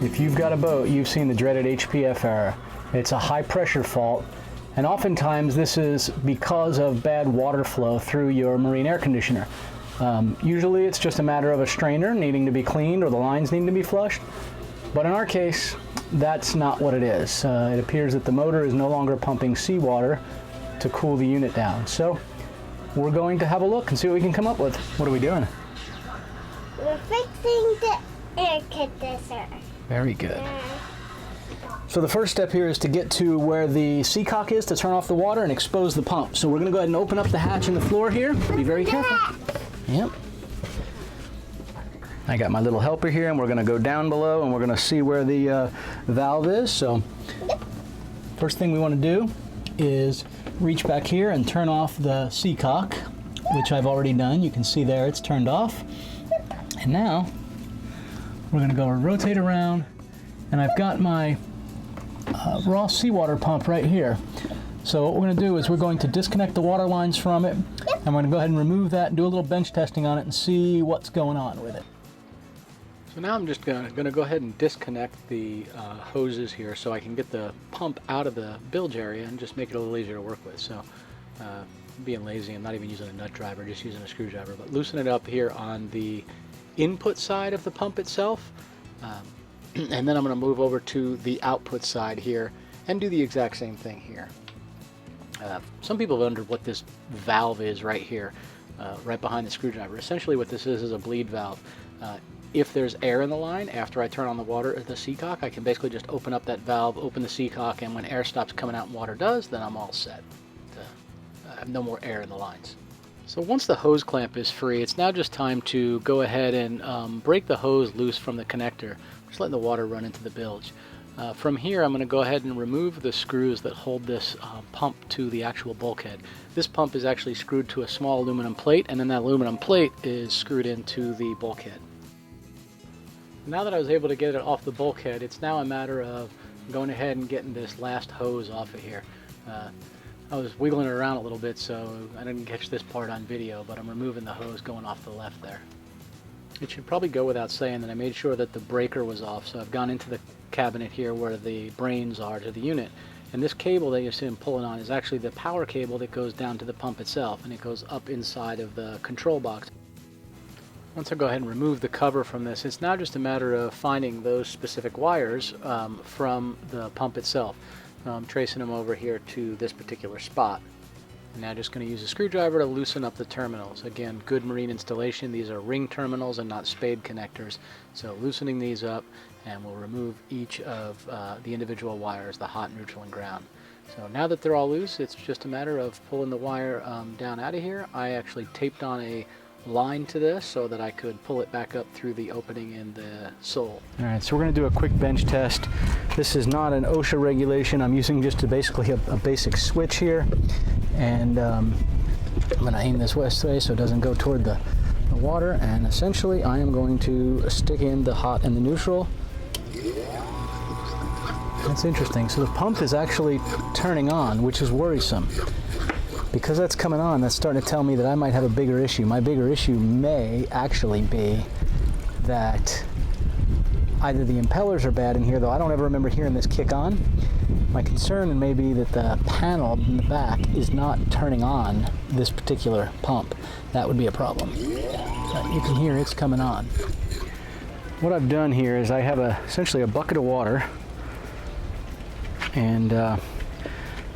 If you've got a boat, you've seen the dreaded HPF error. It's a high pressure fault, and oftentimes this is because of bad water flow through your marine air conditioner. Usually it's just a matter of a strainer needing to be cleaned or the lines needing to be flushed, but in our case, that's not what it is. It appears that the motor is no longer pumping seawater to cool the unit down. So we're going to have a look and see what we can come up with. What are we doing? We're fixing the air conditioner. Very good. So the first step here is to get to where the seacock is to turn off the water and expose the pump. So we're going to go ahead and open up the hatch in the floor here. Be very careful. Yep. I got my little helper here, and we're going to go down below and we're going to see where the valve is. So first thing we want to do is reach back here and turn off the seacock, which I've already done. You can see there it's turned off. And now we're going to go rotate around, and I've got my raw seawater pump right here. So what we're going to do is we're going to disconnect the water lines from it. I'm going to go ahead and remove that and do a little bench testing on it and see what's going on with it. So now I'm just going to go ahead and disconnect the hoses here so I can get the pump out of the bilge area and just make it a little easier to work with. So being lazy, I'm not even using a nut driver, just using a screwdriver, but loosen it up here on the input side of the pump itself. And then I'm going to move over to the output side here and do the exact same thing here. Some people have wondered what this valve is right here, right behind the screwdriver. Essentially what this is a bleed valve. If there's air in the line after I turn on the water at the seacock, I can basically just open up that valve, open the seacock, and when air stops coming out and water does, then I'm all set. I have no more air in the lines. So once the hose clamp is free, it's now just time to go ahead and break the hose loose from the connector, just letting the water run into the bilge. From here, I'm going to go ahead and remove the screws that hold this pump to the actual bulkhead. This pump is actually screwed to a small aluminum plate, and then that aluminum plate is screwed into the bulkhead. Now that I was able to get it off the bulkhead, it's now a matter of going ahead and getting this last hose off of here. I was wiggling it around a little bit, so I didn't catch this part on video, but I'm removing the hose going off the left there. It should probably go without saying that I made sure that the breaker was off, so I've gone into the cabinet here where the brains are to the unit, and this cable that you see him pulling on is actually the power cable that goes down to the pump itself, and it goes up inside of the control box. Once I go ahead and remove the cover from this, it's now just a matter of finding those specific wires from the pump itself. I'm tracing them over here to this particular spot. I'm now just going to use a screwdriver to loosen up the terminals. Again, good marine installation, these are ring terminals and not spade connectors. So loosening these up, and we'll remove each of the individual wires, the hot, neutral, and ground. So now that they're all loose, it's just a matter of pulling the wire down out of here. I actually taped on a line to this so that I could pull it back up through the opening in the sole. Alright, so we're going to do a quick bench test. This is not an OSHA regulation. I'm using just basically a basic switch here, and I'm going to aim this west way so it doesn't go toward the water, and essentially I am going to stick in the hot and the neutral. That's interesting. So the pump is actually turning on, which is worrisome. Because that's coming on, that's starting to tell me that I might have a bigger issue. My bigger issue may actually be that either the impellers are bad in here, though I don't ever remember hearing this kick on. My concern may be that the panel in the back is not turning on this particular pump. That would be a problem. You can hear it's coming on. What I've done here is I have essentially a bucket of water, and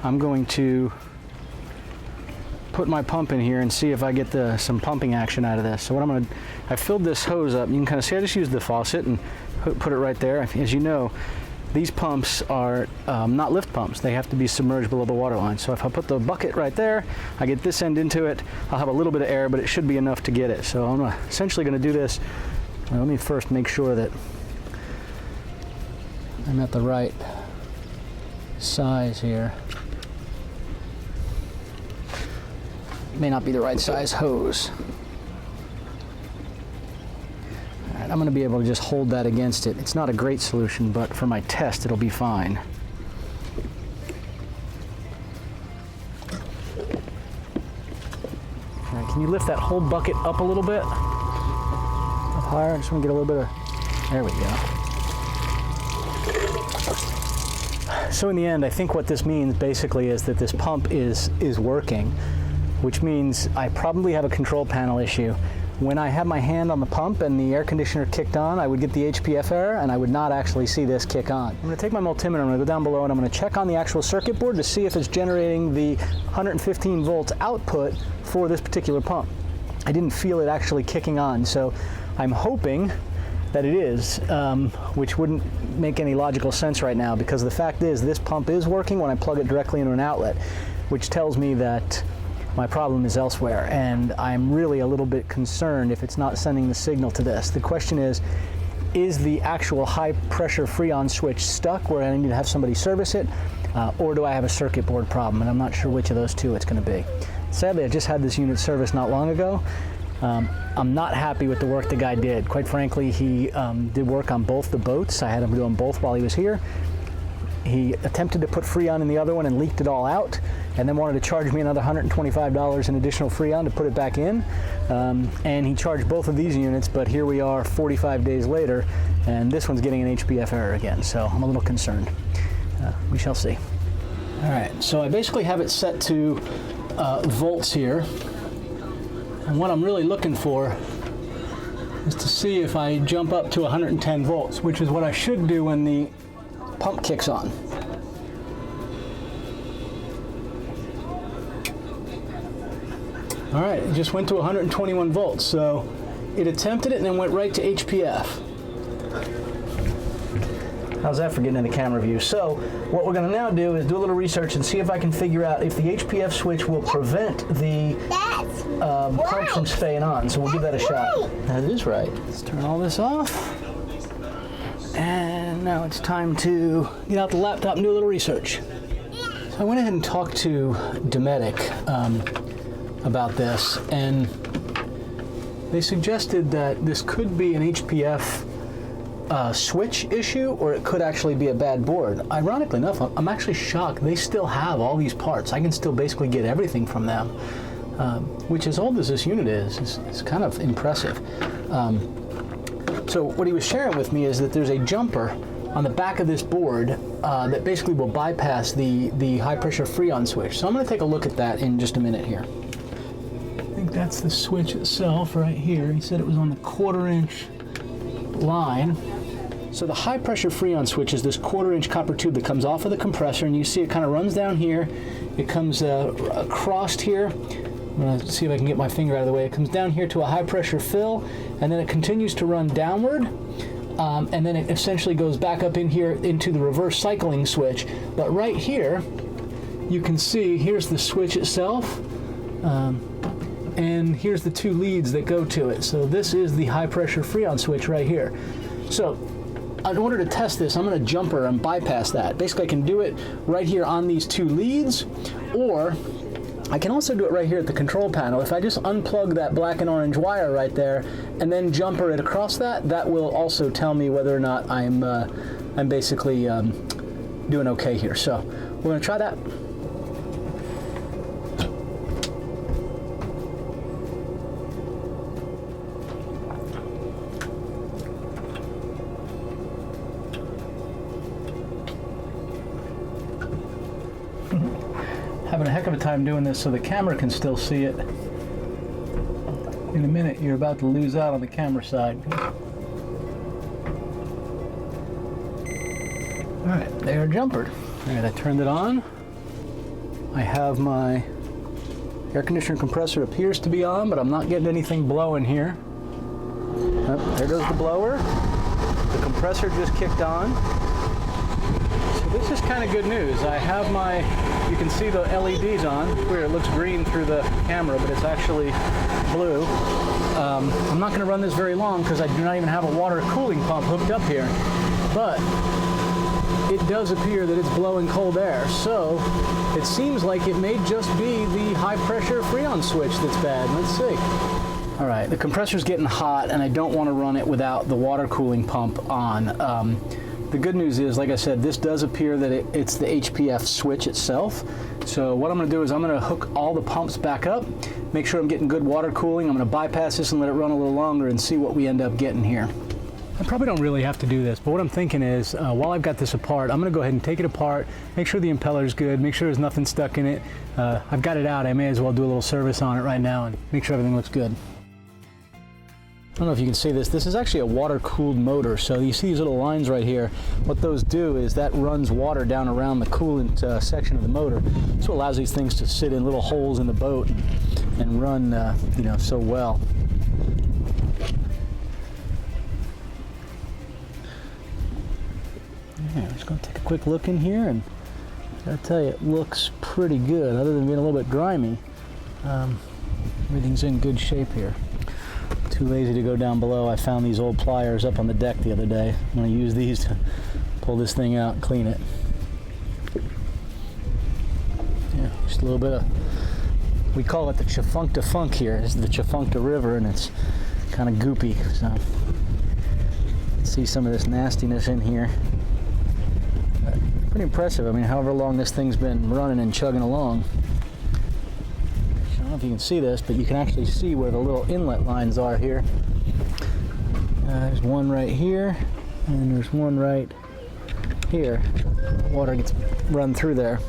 I'm going to put my pump in here and see if I get some pumping action out of this. So what I filled this hose up. You can kind of see I just used the faucet and put it right there. As you know, these pumps are not lift pumps. They have to be submerged below the water line. So if I put the bucket right there, I get this end into it, I'll have a little bit of air, but it should be enough to get it. So I'm essentially going to do this. Let me first make sure that I'm at the right size here. May not be the right size hose. All right, I'm going to be able to just hold that against it. It's not a great solution, but for my test, it'll be fine. All right, can you lift that whole bucket up a little bit? Up higher. I just want to get a little bit of. There we go. So in the end, I think what this means basically is that this pump is working, which means I probably have a control panel issue. When I had my hand on the pump and the air conditioner kicked on, I would get the HPF error and I would not actually see this kick on. I'm going to take my multimeter, I'm going to go down below and I'm going to check on the actual circuit board to see if it's generating the 115 volts output for this particular pump. I didn't feel it actually kicking on, so I'm hoping that it is, which wouldn't make any logical sense right now, because the fact is this pump is working when I plug it directly into an outlet, which tells me that my problem is elsewhere, and I'm really a little bit concerned if it's not sending the signal to this. The question is the actual high pressure Freon switch stuck where I need to have somebody service it, or do I have a circuit board problem? And I'm not sure which of those two it's going to be. Sadly, I just had this unit serviced not long ago. I'm not happy with the work the guy did. Quite frankly, he did work on both the boats. I had him do them both while he was here. He attempted to put Freon in the other one and leaked it all out, and then wanted to charge me another $125 in additional Freon to put it back in. And he charged both of these units, but here we are 45 days later, and this one's getting an HPF error again, so I'm a little concerned. We shall see. All right, so I basically have it set to volts here, and what I'm really looking for is to see if I jump up to 110 volts, which is what I should do when the pump kicks on. All right, it just went to 121 volts, so it attempted it and then went right to HPF. How's that for getting in the camera view? So what we're going to now do is do a little research and see if I can figure out if the HPF switch will prevent the pump from staying on. So we'll give that a shot. That is right. Let's turn all this off. And now it's time to get out the laptop and do a little research. So I went ahead and talked to Dometic about this, and they suggested that this could be an HPF switch issue, or it could actually be a bad board. Ironically enough, I'm actually shocked they still have all these parts. I can still basically get everything from them, which, as old as this unit is kind of impressive. So what he was sharing with me is that there's a jumper on the back of this board that basically will bypass the high pressure Freon switch. So I'm going to take a look at that in just a minute here. I think that's the switch itself right here. He said it was on the 1/4 inch line. So the high pressure Freon switch is this 1/4 inch copper tube that comes off of the compressor, and you see it kind of runs down here. It comes across here. I'm going to see if I can get my finger out of the way. It comes down here to a high pressure fill, and then it continues to run downward, and then it essentially goes back up in here into the reverse cycling switch. But right here, you can see, here's the switch itself, and here's the two leads that go to it. So this is the high pressure Freon switch right here. So in order to test this, I'm going to jumper and bypass that. Basically, I can do it right here on these two leads, or I can also do it right here at the control panel. If I just unplug that black and orange wire right there and then jumper it across that, that will also tell me whether or not I'm basically doing okay here. So we're going to try that. Having a heck of a time doing this so the camera can still see it. In a minute, you're about to lose out on the camera side. All right, they are jumpered. All right, I turned it on. I have my air conditioner compressor appears to be on, but I'm not getting anything blowing here. Oh, there goes the blower. The compressor just kicked on. So this is kind of good news. I have my, you can see the LEDs on. Weird, it looks green through the camera, but it's actually blue. I'm not going to run this very long because I do not even have a water cooling pump hooked up here. But it does appear that it's blowing cold air. So it seems like it may just be the high pressure Freon switch that's bad. Let's see. All right, the compressor's getting hot and I don't want to run it without the water cooling pump on. The good news is, like I said, this does appear that it's the HPF switch itself. So what I'm going to do is I'm going to hook all the pumps back up, make sure I'm getting good water cooling. I'm going to bypass this and let it run a little longer and see what we end up getting here. I probably don't really have to do this, but what I'm thinking is, while I've got this apart, I'm going to go ahead and take it apart, make sure the impeller's good, make sure there's nothing stuck in it. I've got it out, I may as well do a little service on it right now and make sure everything looks good. I don't know if you can see this. This is actually a water-cooled motor, so you see these little lines right here. What those do is that runs water down around the coolant section of the motor. That's what allows these things to sit in little holes in the boat and run, you know, so well. Yeah, I'm just going to take a quick look in here, and I gotta tell you, it looks pretty good. Other than being a little bit grimy, everything's in good shape here. Too lazy to go down below. I found these old pliers up on the deck the other day. I'm going to use these to pull this thing out and clean it. Yeah, just a little bit of, we call it the Chifuncta Funk here. This is the Chifuncta River, and it's kind of goopy. So, see some of this nastiness in here. Pretty impressive. I mean, however long this thing's been running and chugging along. I don't know if you can see this, but you can actually see where the little inlet lines are here. There's one right here, and there's one right here. Water gets run through there.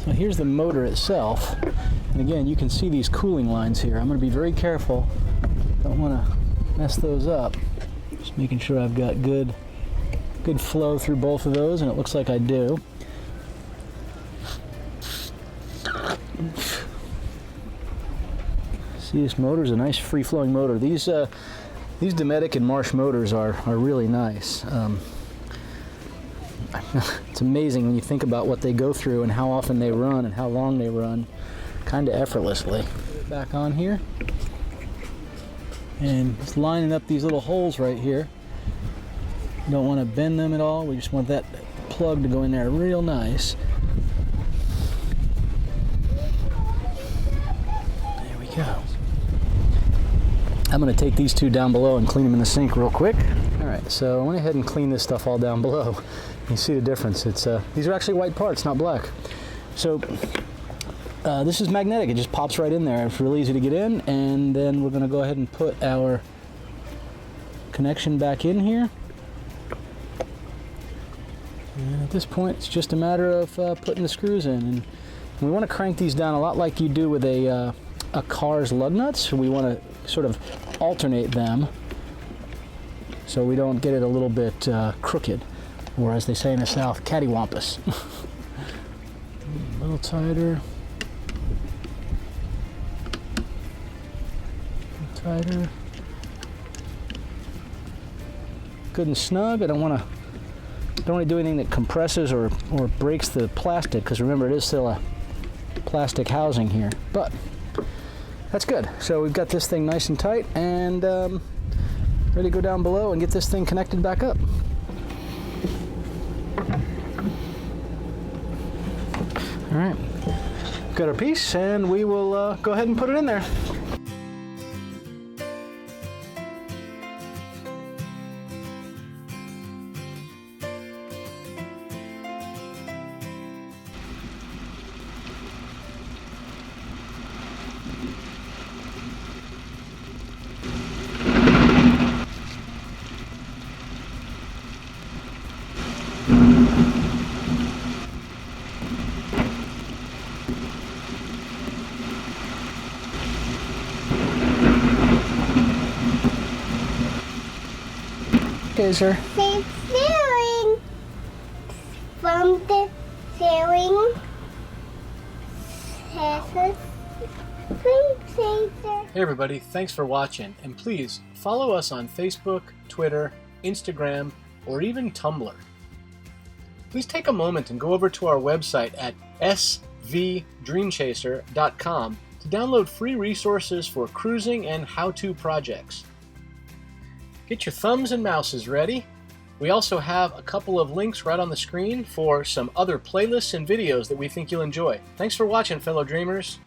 So here's the motor itself. And again, you can see these cooling lines here. I'm going to be very careful. Don't want to mess those up. Just making sure I've got good flow through both of those, and it looks like I do. See, this motor's a nice free-flowing motor. These Dometic and Marsh motors are really nice. It's amazing when you think about what they go through and how often they run and how long they run, kind of effortlessly. Back on here. And just lining up these little holes right here. You don't want to bend them at all. We just want that plug to go in there real nice. There we go. I'm going to take these two down below and clean them in the sink real quick. All right, so I went ahead and cleaned this stuff all down below. You see the difference. It's these are actually white parts, not black. So this is magnetic. It just pops right in there. It's really easy to get in, and then we're going to go ahead and put our connection back in here. And at this point, it's just a matter of putting the screws in. And we want to crank these down a lot like you do with a car's lug nuts. We want to sort of alternate them so we don't get it a little bit crooked, or as they say in the South, cattywampus. A little tighter. Tighter. Good and snug. I don't want to do anything that compresses or breaks the plastic, because remember, it is still a plastic housing here. But that's good. So we've got this thing nice and tight, and ready to go down below and get this thing connected back up. All right, got our piece, and we will go ahead and put it in there. Okay, sir. Safe sailing from the sailing. Hey everybody, thanks for watching, and please follow us on Facebook, Twitter, Instagram, or even Tumblr. Please take a moment and go over to our website at svdreamchaser.com to download free resources for cruising and how-to projects. Get your thumbs and mouses ready. We also have a couple of links right on the screen for some other playlists and videos that we think you'll enjoy. Thanks for watching, fellow dreamers.